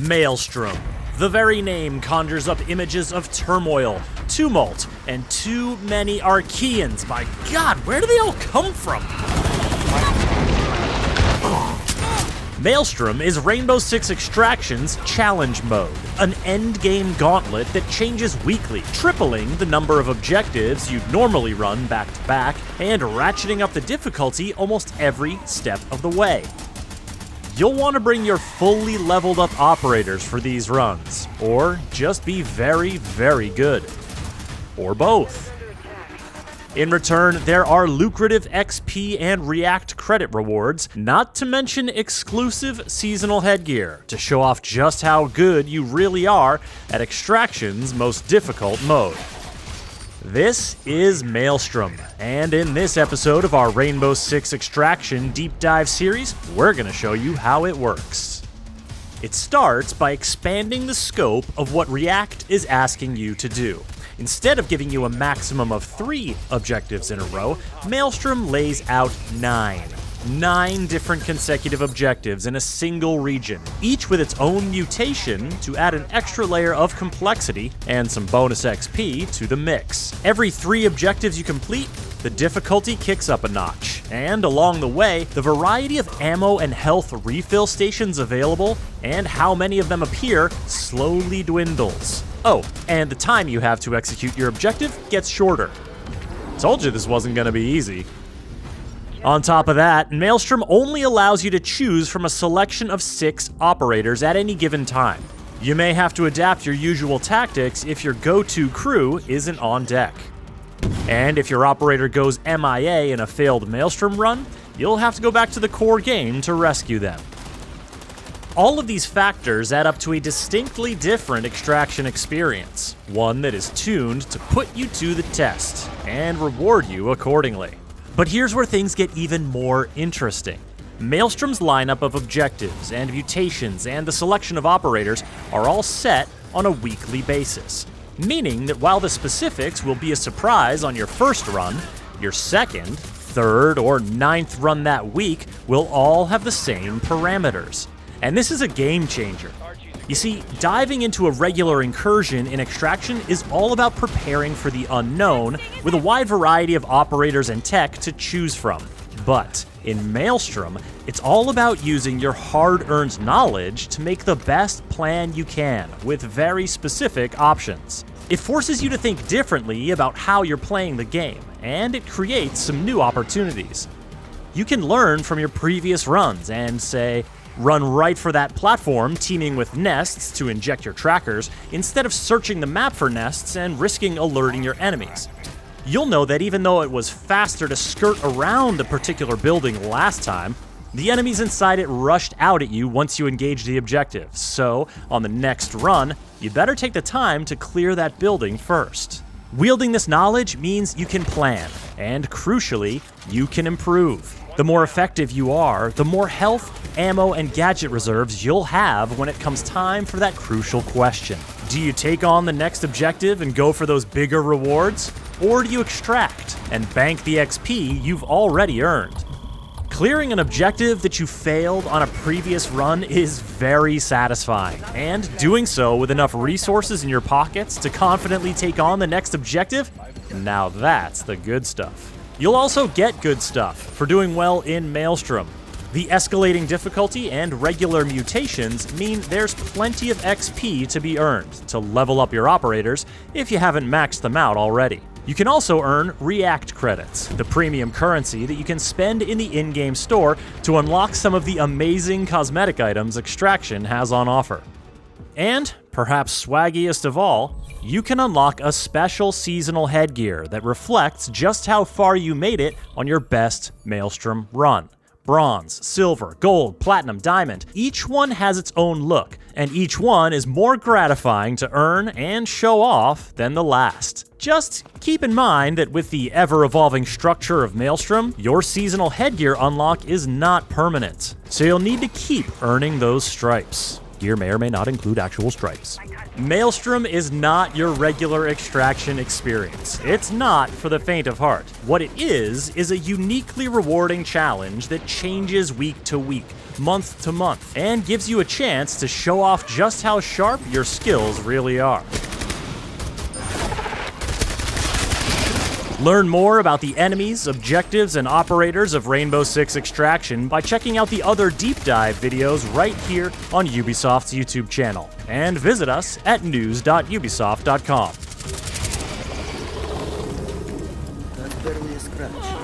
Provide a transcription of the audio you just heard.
Maelstrom. The very name conjures up images of turmoil, tumult, and too many Archaeans. By God, where do they all come from? Maelstrom is Rainbow Six Extraction's challenge mode, an endgame gauntlet that changes weekly, tripling the number of objectives you'd normally run back-to-back, and ratcheting up the difficulty almost every step of the way. You'll want to bring your fully leveled up operators for these runs, or just be very, very good. Or both. In return, there are lucrative XP and React credit rewards, not to mention exclusive seasonal headgear to show off just how good you really are at Extraction's most difficult mode. This is Maelstrom, and in this episode of our Rainbow Six Extraction Deep Dive series, we're going to show you how it works. It starts by expanding the scope of what React is asking you to do. Instead of giving you a maximum of 3 objectives in a row, Maelstrom lays out 9 different consecutive objectives in a single region, each with its own mutation to add an extra layer of complexity and some bonus XP to the mix. Every 3 objectives you complete, the difficulty kicks up a notch, and along the way, the variety of ammo and health refill stations available and how many of them appear slowly dwindles. Oh, and the time you have to execute your objective gets shorter. Told you this wasn't gonna be easy. On top of that, Maelstrom only allows you to choose from a selection of 6 operators at any given time. You may have to adapt your usual tactics if your go-to crew isn't on deck. And if your operator goes MIA in a failed Maelstrom run, you'll have to go back to the core game to rescue them. All of these factors add up to a distinctly different extraction experience, one that is tuned to put you to the test and reward you accordingly. But here's where things get even more interesting. Maelstrom's lineup of objectives and mutations and the selection of operators are all set on a weekly basis, meaning that while the specifics will be a surprise on your first run, your second, third, or 9th run that week will all have the same parameters. And this is a game changer. You see, diving into a regular incursion in Extraction is all about preparing for the unknown with a wide variety of operators and tech to choose from. But in Maelstrom, it's all about using your hard-earned knowledge to make the best plan you can with very specific options. It forces you to think differently about how you're playing the game, and it creates some new opportunities. You can learn from your previous runs and say, run right for that platform teeming with nests to inject your trackers, instead of searching the map for nests and risking alerting your enemies. You'll know that even though it was faster to skirt around a particular building last time, the enemies inside it rushed out at you once you engaged the objective, so on the next run, you better take the time to clear that building first. Wielding this knowledge means you can plan, and crucially, you can improve. The more effective you are, the more health, ammo, and gadget reserves you'll have when it comes time for that crucial question. Do you take on the next objective and go for those bigger rewards? Or do you extract and bank the XP you've already earned? Clearing an objective that you failed on a previous run is very satisfying, and doing so with enough resources in your pockets to confidently take on the next objective, now that's the good stuff. You'll also get good stuff for doing well in Maelstrom. The escalating difficulty and regular mutations mean there's plenty of XP to be earned to level up your operators if you haven't maxed them out already. You can also earn React credits, the premium currency that you can spend in the in-game store to unlock some of the amazing cosmetic items Extraction has on offer. And, perhaps swaggiest of all, you can unlock a special seasonal headgear that reflects just how far you made it on your best Maelstrom run. Bronze, silver, gold, platinum, diamond, each one has its own look, and each one is more gratifying to earn and show off than the last. Just keep in mind that with the ever-evolving structure of Maelstrom, your seasonal headgear unlock is not permanent, so you'll need to keep earning those stripes. gear may or may not include actual stripes. Maelstrom is not your regular extraction experience. It's not for the faint of heart. What it is a uniquely rewarding challenge that changes week to week, month to month, and gives you a chance to show off just how sharp your skills really are. Learn more about the enemies, objectives, and operators of Rainbow Six Extraction by checking out the other deep dive videos right here on Ubisoft's YouTube channel. And visit us at news.ubisoft.com. That's barely a scratch.